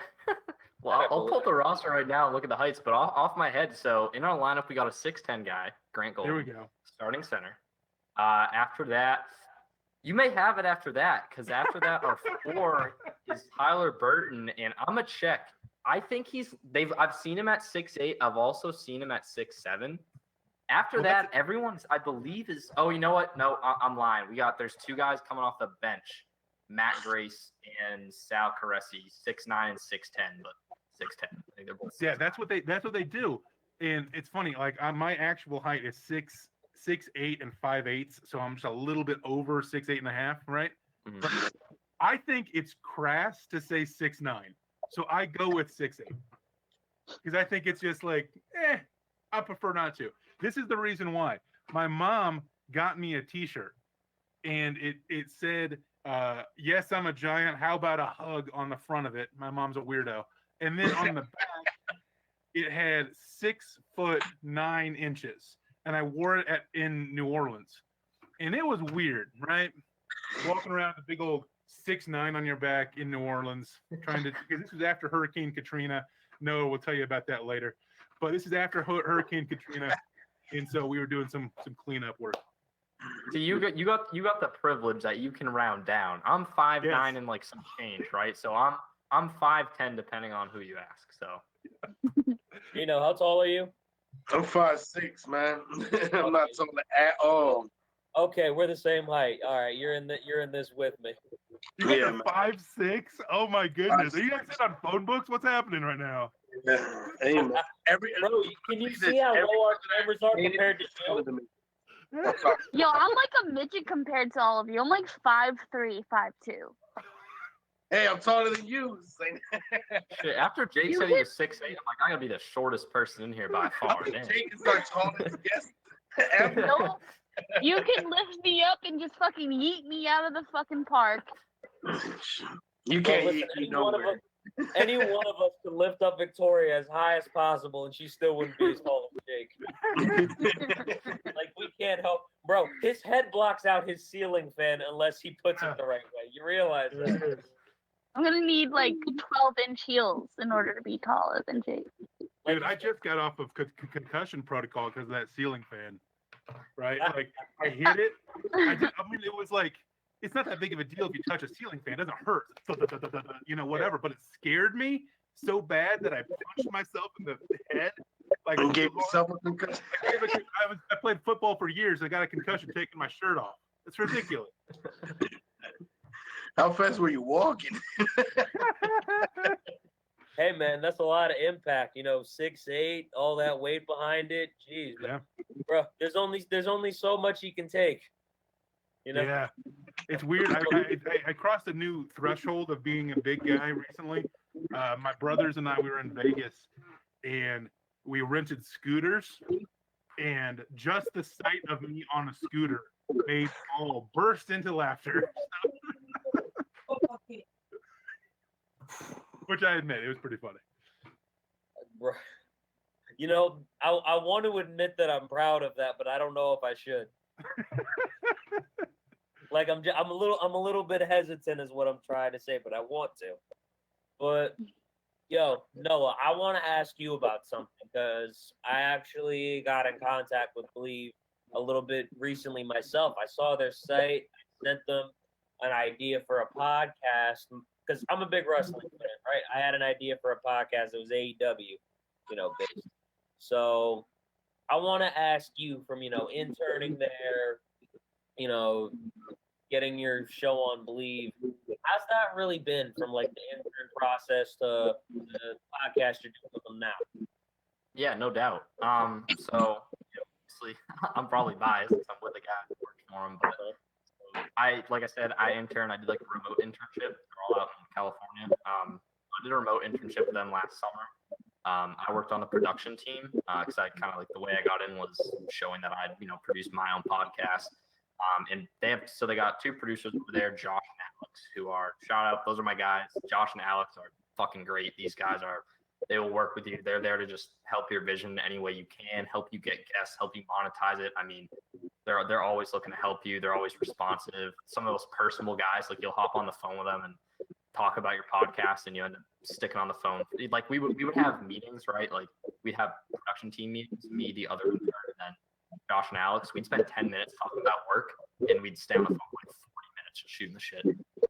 Well, I'll pull up the roster right now and look at the heights, but off my head. So in our lineup, we got a 6'10" guy, Grant Golden. There we go. Starting center. After that, you may have it after that, because after that, our 4 is Tyler Burton, and I'm going to check. I think I've seen him at 6'8". I've also seen him at 6'7". After that, everyone's, I believe, is, oh, you know what? No, I'm lying. There's 2 guys coming off the bench, Matt Grace and Sal Caresi, 6'9" and 6'10", but 6'10". I think they're both 6'9". Yeah, that's what they do. And it's funny, my actual height is 6'8" and 5/8", so I'm just a little bit over 6'8.5", right? Mhm. But I think it's crass to say 6'9", so I go with 6'8", because I think it's just I prefer not to. This is the reason why. My mom got me a T-shirt, and it said, "Yes, I'm a giant. How about a hug?" on the front of it. My mom's a weirdo, and then on the back, it had 6'9" and I wore it in New Orleans, and it was weird, right? walking around with a big old 6'9" on your back in New Orleans, trying to, because this was after Hurricane Katrina. Noah will tell you about that later. But this is after Hurricane Katrina, and so we were doing some cleanup work. So you got the privilege that you can round down. I'm 5'9" Yes. and like some change, right? So I'm 5'10" depending on who you ask. So You know, how tall are you? I'm 5'6", man. I'm not tall at all. Okay, we're the same height. All right, you're in this with me. You guys Yeah, are man. 5'6"? Oh my goodness! Are you guys sitting on phone books? What's happening right now? Yeah. Hey, man. Bro, can you see how low our cameras are compared to you? Yo, I'm like a midget compared to all of you. I'm like 5'3", 5'2". Hey, I'm taller than you. shit, after Jake said he was 6'8", I'm like, I gotta be the shortest person in here by far. Damn. Jake is our tallest guest ever. No, you can lift me up and just fucking yeet me out of the fucking park. You Well, can't listen, eat me any nowhere. one of us could lift up Victoria as high as possible, and she still wouldn't be as tall as Jake. Like, we can't help. Bro, his head blocks out his ceiling fan unless he puts it the right way. You realize that? I'm gonna need like 12-inch heels in order to be taller than Jake. Dude, I just got off of concussion protocol because of that ceiling fan. Right? Like, I hit it. I mean, it was like, it's not that big of a deal if you touch a ceiling fan. It doesn't hurt. You know, whatever. But it scared me so bad that I punched myself in the head. Like, And gave yourself a concussion. I played football for years. I got a concussion taking my shirt off. It's ridiculous. How fast were you walking? Hey, man, that's a lot of impact. You know, 6'8", all that weight behind it. Jeez, Yeah. bro, there's only so much you can take. You know? Yeah. It's weird. I crossed a new threshold of being a big guy recently. My brothers and I, we were in Vegas, and we rented scooters, and just the sight of me on a scooter made all burst into laughter. Which I admit, it was pretty funny. Bro, you know, I want to admit that I'm proud of that, but I don't know if I should. Like, I'm a little bit hesitant is what I'm trying to say, but I want to. But yo, Noah, I want to ask you about something because I actually got in contact with Believe a little bit recently myself. I saw their site, I sent them an idea for a podcast because I'm a big wrestling fan, right? I had an idea for a podcast that was AEW, you know, based. So I want to ask you from, you know, interning there, you know, getting your show on Believe. How's that really been from like the intern process to the podcast you're doing with them now? Yeah, no doubt. So obviously I'm probably biased because I'm with a guy who works for him, but like I said, I interned. I did like a remote internship. They're all out in California. I did a remote internship with them last summer. I worked on the production team because I kind of like the way I got in was showing that I'd produced my own podcast. And they got two producers over there, Josh and Alex, who are shout out. Those are my guys. Josh and Alex are fucking great. These guys they will work with you. They're there to just help your vision any way you can, help you get guests, help you monetize it. I mean, they're always looking to help you. They're always responsive. Some of those personable guys, like you'll hop on the phone with them and talk about your podcast, and you end up sticking on the phone. Like we would have meetings, right? Like we'd have production team meetings, me, the other intern, and then Josh and Alex. We'd spend 10 minutes talking about work, and we'd stay on the phone for like 40 minutes just shooting the shit.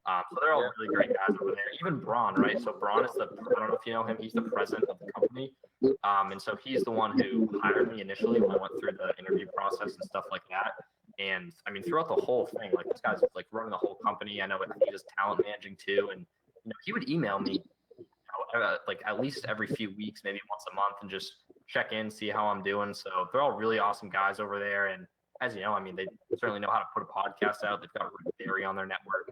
So they're all really great guys over there. Even Braun, right? So Braun is I don't know if you know him, he's the president of the company. And so he's the one who hired me initially when I went through the interview process and stuff like that. And I mean, throughout the whole thing, like this guy's like running the whole company. I know he does talent managing too. And he would email me like at least every few weeks, maybe once a month, and just check in, see how I'm doing. So they're all really awesome guys over there. And as you know, I mean, they certainly know how to put a podcast out. They've got Rick Theory on their network.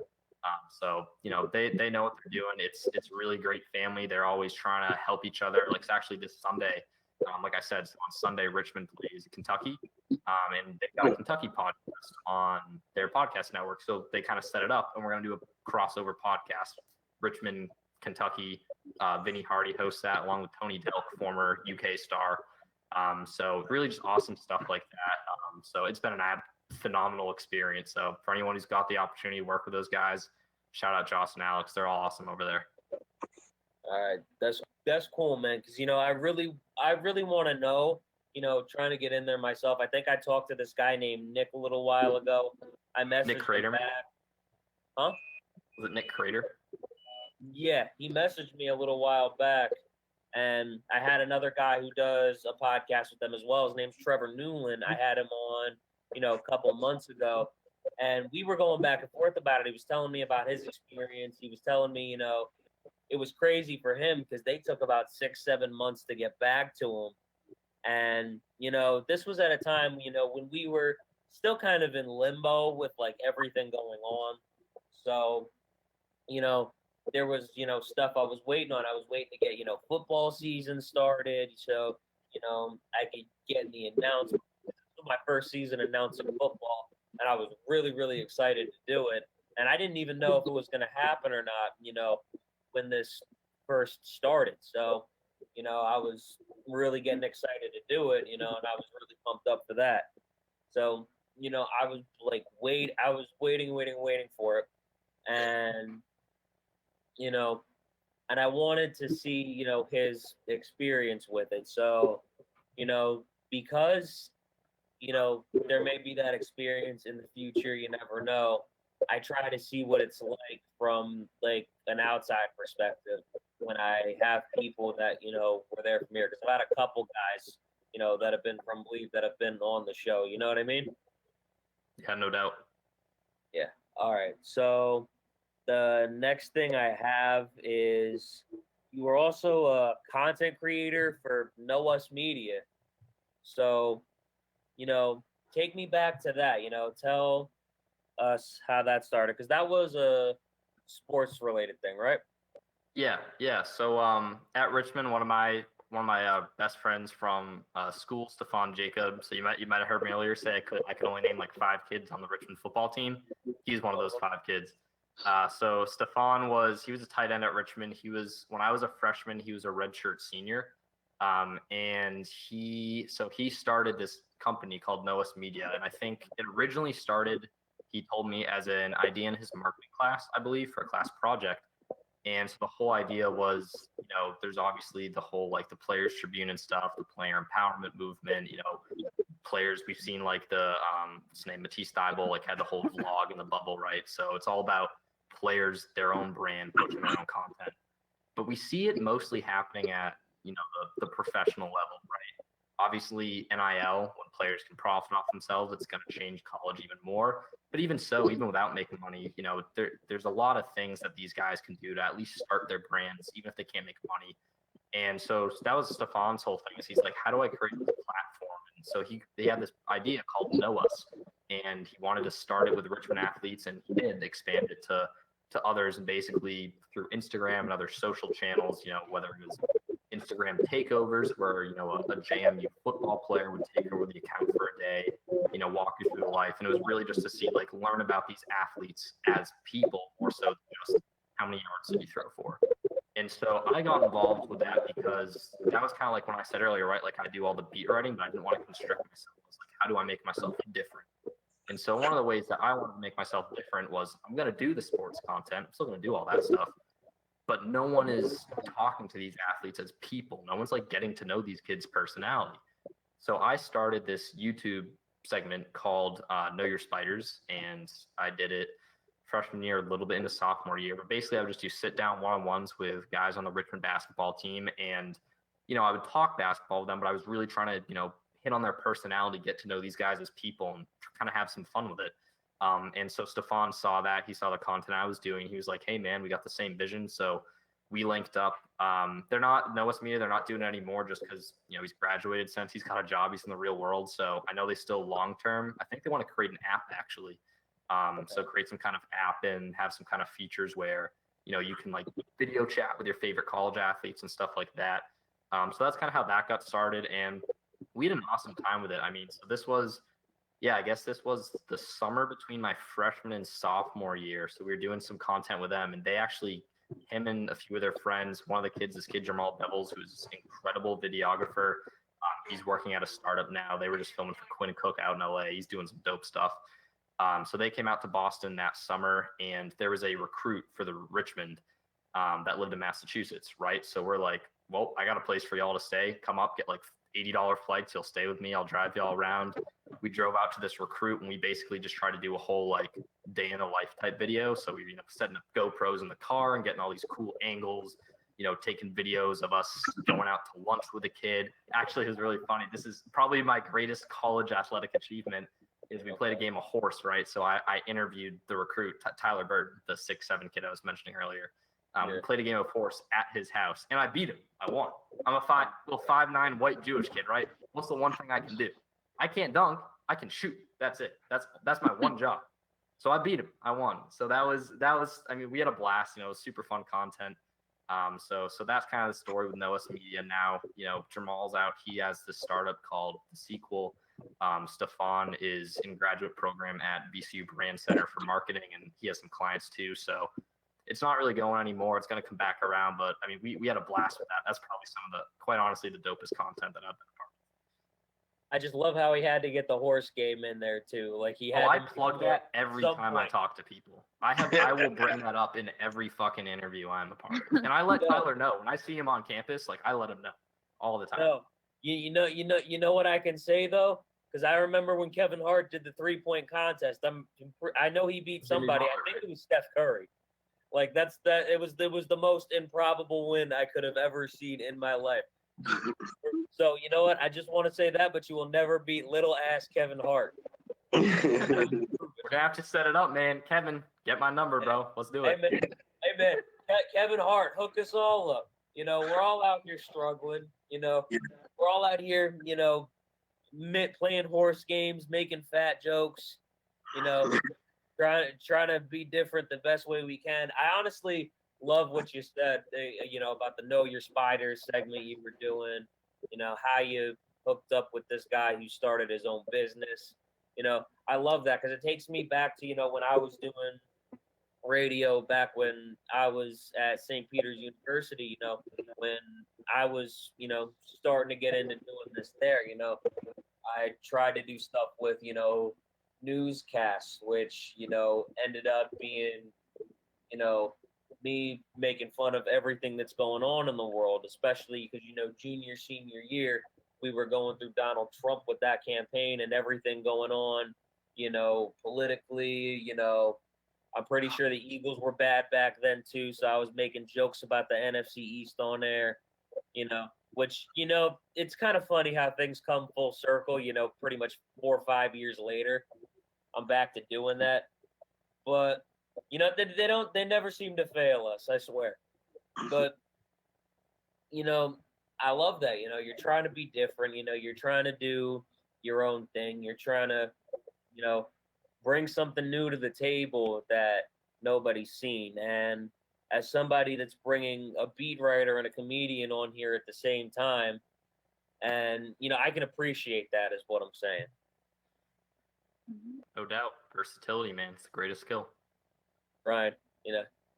So they know what they're doing. It's a really great family. They're always trying to help each other. Like actually this Sunday, like I said, on Sunday, Richmond plays Kentucky, and they've got a Kentucky podcast on their podcast network. So they kind of set it up, and we're going to do a crossover podcast. Richmond, Kentucky, Vinny Hardy hosts that along with Tony Delk, former UK star. So really just awesome stuff like that. So it's been an phenomenal experience. So for anyone who's got the opportunity to work with those guys, shout out Josh and Alex. They're all awesome over there. All right, that's cool, man. Because I really want to know. Trying to get in there myself. I think I talked to this guy named Nick a little while ago. I messaged Nick Crater? him back. Huh? Was it Nick Crater? Yeah, he messaged me a little while back, and I had another guy who does a podcast with them as well. His name's Trevor Newland. I had him on, a couple months ago, and we were going back and forth about it. He was telling me about his experience. He was telling me, it was crazy for him because they took about 6-7 months to get back to him. And, this was at a time, when we were still kind of in limbo with like everything going on. So, there was, stuff I was waiting on. I was waiting to get, football season started. So, I could get the announcement. This was my first season announcing football. And I was really, really excited to do it. And I didn't even know if it was going to happen or not, when this first started. So, I was really getting excited to do it, and I was really pumped up for that. So, I was like, I was waiting for it. And, and I wanted to see, his experience with it. So, because, there may be that experience in the future, you never know. I try to see what it's like from like an outside perspective when I have people that, were there from here. Because I've had a couple guys, that have been from Believe that have been on the show. You know what I mean? Yeah, no doubt. Yeah. All right. So the next thing I have is you were also a content creator for Know Us Media. So, take me back to that, tell us how that started, because that was a sports related thing, right? Yeah. So at Richmond, one of my best friends from school, Stefan Jacob. So you might have heard me earlier say I could only name like 5 kids on the Richmond football team. He's one of those 5 kids. So Stefan was a tight end at Richmond. When I was a freshman, he was a redshirt senior. And he started this company called Know Us Media. And I think it originally started, he told me, as an idea in his marketing class, I believe, for a class project. And so the whole idea was, there's obviously the whole, like the Players Tribune and stuff, the player empowerment movement, players we've seen like the, what's his name, Matisse Thybulle, like had the whole vlog in the bubble, right? So it's all about players, their own brand, pushing their own content. But we see it mostly happening at, the professional level, right? Obviously, NIL, when players can profit off themselves, it's going to change college even more. But even so, even without making money, there's a lot of things that these guys can do to at least start their brands, even if they can't make money. And so that was Stefan's whole thing. Is he's like, how do I create this platform? And so they had this idea called Know Us, and he wanted to start it with Richmond athletes, and he did expand it to others, and basically through Instagram and other social channels, whether it was Instagram takeovers where, a JMU football player would take over the account for a day, walk you through the life. And it was really just to see, like, learn about these athletes as people more so than just how many yards did you throw for. And so I got involved with that because that was kind of like when I said earlier, right? Like I do all the beat writing, but I didn't want to constrict myself. I was like, how do I make myself different? And so one of the ways that I wanted to make myself different was I'm going to do the sports content. I'm still going to do all that stuff. But no one is talking to these athletes as people. No one's like getting to know these kids' personality. So I started this YouTube segment called Know Your Spiders, and I did it freshman year, a little bit into sophomore year. But basically, I would just do sit-down one-on-ones with guys on the Richmond basketball team, and I would talk basketball with them, but I was really trying to hit on their personality, get to know these guys as people, and kind of have some fun with it. And so Stefan saw that. He saw the content I was doing. He was like, hey, man, we got the same vision. So we linked up. They're not Know Us Media. They're not doing it anymore just because, he's graduated since. He's got a job. He's in the real world. So I know they still long-term. I think they want to create an app, actually. So create some kind of app and have some kind of features where, you can like video chat with your favorite college athletes and stuff like that. So that's kind of how that got started. And we had an awesome time with it. I mean, so this was the summer between my freshman and sophomore year. So we were doing some content with them, and they actually, him and a few of their friends, one of the kids, this kid Jamal Devils, who's this incredible videographer, He's working at a startup now. They were just filming for Quinn Cook out in LA. He's doing some dope stuff. So they came out to Boston that summer, and there was a recruit for the Richmond that lived in Massachusetts, right? So we're like, well, I got a place for y'all to stay. Come up, get like $80 flights. You'll stay with me. I'll drive y'all around. We drove out to this recruit, and we basically just tried to do a whole like day in the life type video. So we, setting up GoPros in the car and getting all these cool angles, taking videos of us going out to lunch with a kid. Actually, it was really funny. This is probably my greatest college athletic achievement is we played a game of horse, right? So I interviewed the recruit, Tyler Bird, the 6'7" kid I was mentioning earlier. We played a game of horse at his house, and I beat him. I won. I'm a 5'9" white Jewish kid, right? What's the one thing I can do? I can't dunk. I can shoot. That's it. That's my one job. So I beat him. I won. So that was. I mean, we had a blast. It was super fun content. So that's kind of the story with Noah's Media now. Jamal's out. He has this startup called The Sequel. Stefan is in graduate program at VCU Brand Center for marketing, and he has some clients too. So it's not really going anymore. It's going to come back around, but I mean, we had a blast with that. That's probably some of the, quite honestly, the dopest content that I've been a part of. I just love how he had to get the horse game in there too. Like he had. I plug that every time I talk to people. I will bring that up in every fucking interview I'm a part of, and I let Tyler know when I see him on campus. Like I let him know all the time. No, you know what I can say though, because I remember when Kevin Hart did the 3-point contest. I know he beat somebody. I think it was Steph Curry. Like it was the most improbable win I could have ever seen in my life. So you know what? I just want to say that, but you will never beat little ass Kevin Hart. We're gonna have to set it up, man. Kevin, get my number, bro. Let's do it. Hey man, Kevin Hart, hook us all up. We're all out here struggling. We're all out here, playing horse games, making fat jokes. Trying to be different the best way we can. I honestly love what you said, about the Know Your Spiders segment you were doing, how you hooked up with this guy who started his own business. I love that because it takes me back to, when I was doing radio back when I was at St. Peter's University, when I was, starting to get into doing this there, I tried to do stuff with, newscasts, which ended up being me making fun of everything that's going on in the world, especially because junior senior year we were going through Donald Trump with that campaign and everything going on politically. I'm pretty sure the Eagles were bad back then too, so I was making jokes about the NFC East on there, which it's kind of funny how things come full circle. Pretty much 4 or 5 years later I'm back to doing that. But they never seem to fail us, I swear. But I love that. You're trying to be different. You're trying to do your own thing. You're trying to bring something new to the table that nobody's seen. And as somebody that's bringing a beat writer and a comedian on here at the same time, and I can appreciate that, is what I'm saying. No doubt. Versatility, man. It's the greatest skill. Right.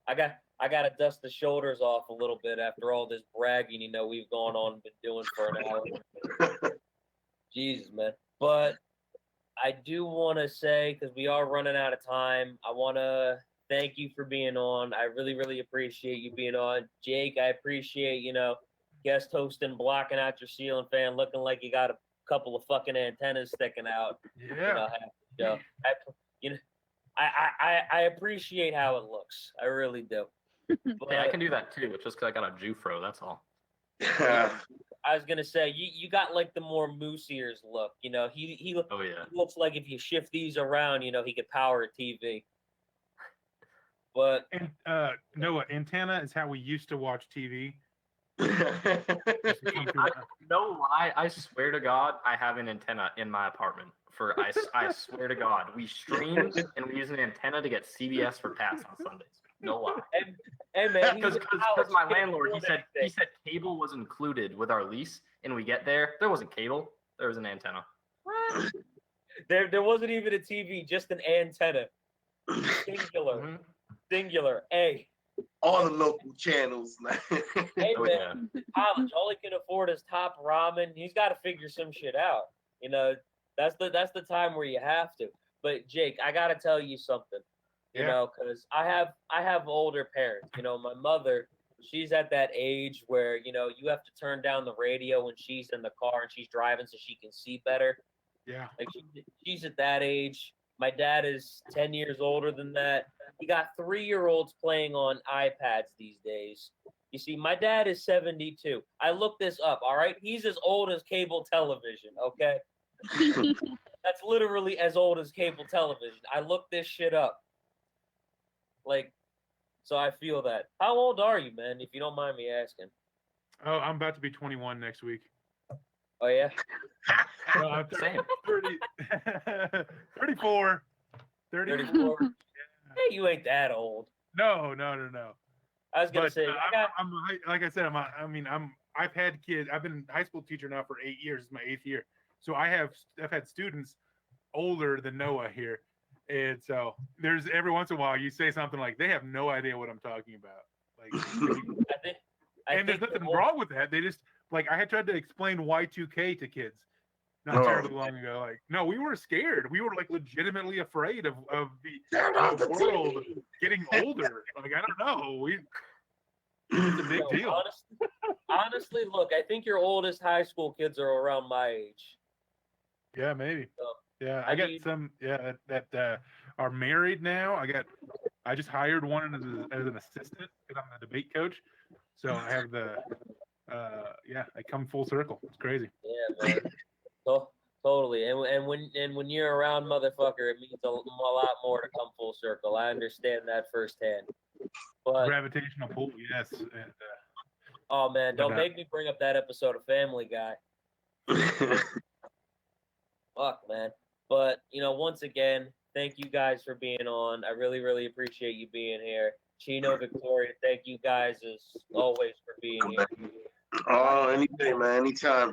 I got to dust the shoulders off a little bit after all this bragging, we've gone on and been doing for an hour. Jesus, man. But I do want to say, because we are running out of time, I want to thank you for being on. I really, really appreciate you being on. Jake, I appreciate, guest hosting, blocking out your ceiling fan, looking like you got a couple of fucking antennas sticking out. Yeah. I appreciate how it looks. I really do. But, I can do that too. It's just because I got a Jufro. That's all. I was gonna say you got like the more moose ears look. He Oh yeah. He looks like if you shift these around, he could power a TV. But And Noah, antenna is how we used to watch TV. No lie, I swear to God, I have an antenna in my apartment. I swear to God, we stream and we use an antenna to get CBS for Pats on Sundays. No lie. Hey man, Because my landlord, he said cable was included with our lease, and we get there wasn't cable, there was an antenna. What? There wasn't even a TV, just an antenna. Singular. Mm-hmm. Singular. A. All the local channels. Hey man, college. All he can afford is America's top ramen. He's got to figure some shit out. You know, that's the time where you have to. But Jake, I gotta tell you something. You know, because I have older parents. You know, my mother, she's at that age where, you know, you have to turn down the radio when she's in the car and she's driving so she can see better. Yeah. Like she's at that age. My dad is 10 years older than that. He got 3-year-olds playing on iPads these days. You see, my dad is 72. I looked this up, all right? He's as old as cable television, okay? That's literally as old as cable television. I looked this shit up. Like, so I feel that. How old are you, man, if you don't mind me asking? Oh, I'm about to be 21 next week. Oh, yeah? No, I'm Same. 34. 34? Hey, you ain't that old. No. I was gonna say, I've had kids. I've been a high school teacher now for 8 years. It's my 8th year. So I've had students older than Noah here. And so there's every once in a while you say something like they have no idea what I'm talking about. Like there's nothing wrong with that. They just like I had tried to explain Y2K to kids not terribly long ago. Like, no, we were scared. We were like legitimately afraid of the world getting older. Like, I don't know. It's a big deal. Honestly, look, I think your oldest high school kids are around my age. Yeah, maybe. So, yeah, I got some. Yeah, that are married now. I just hired one as an assistant because I'm the debate coach. So I have I come full circle. It's crazy. Yeah, man. Totally. And when you're around motherfucker, it means a lot more to come full circle. I understand that firsthand. But Gravitational pull, yes. And, oh man, don't make me bring up that episode of Family Guy. Fuck, man. But you know, once again, thank you guys for being on. I really, really appreciate you being here. Chino, Victoria, thank you guys as always for being here. Oh, anything, man, anytime.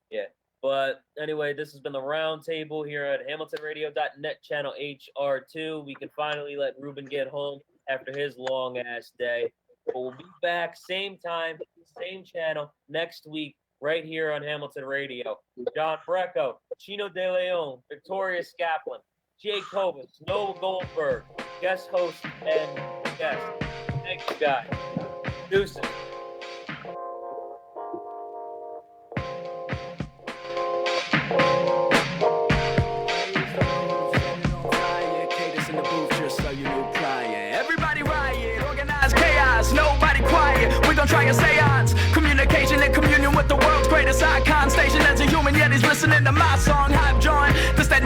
Yeah. But anyway, this has been the round table here at HamiltonRadio.net channel HR2. We can finally let Ruben get home after his long ass day. But we'll be back same time, same channel next week, right here on Hamilton Radio. John Brecco, Chino De Leon, Victoria Skaplin, Jake Kovas, Noah Goldberg, guest host and guest. Thank you guys. Deuces. Everybody riot, organized chaos, nobody quiet. We gon' try a seance. Communication and communion with the world's greatest icon. Station as a human, yet he's listening to my song. Hype join, this that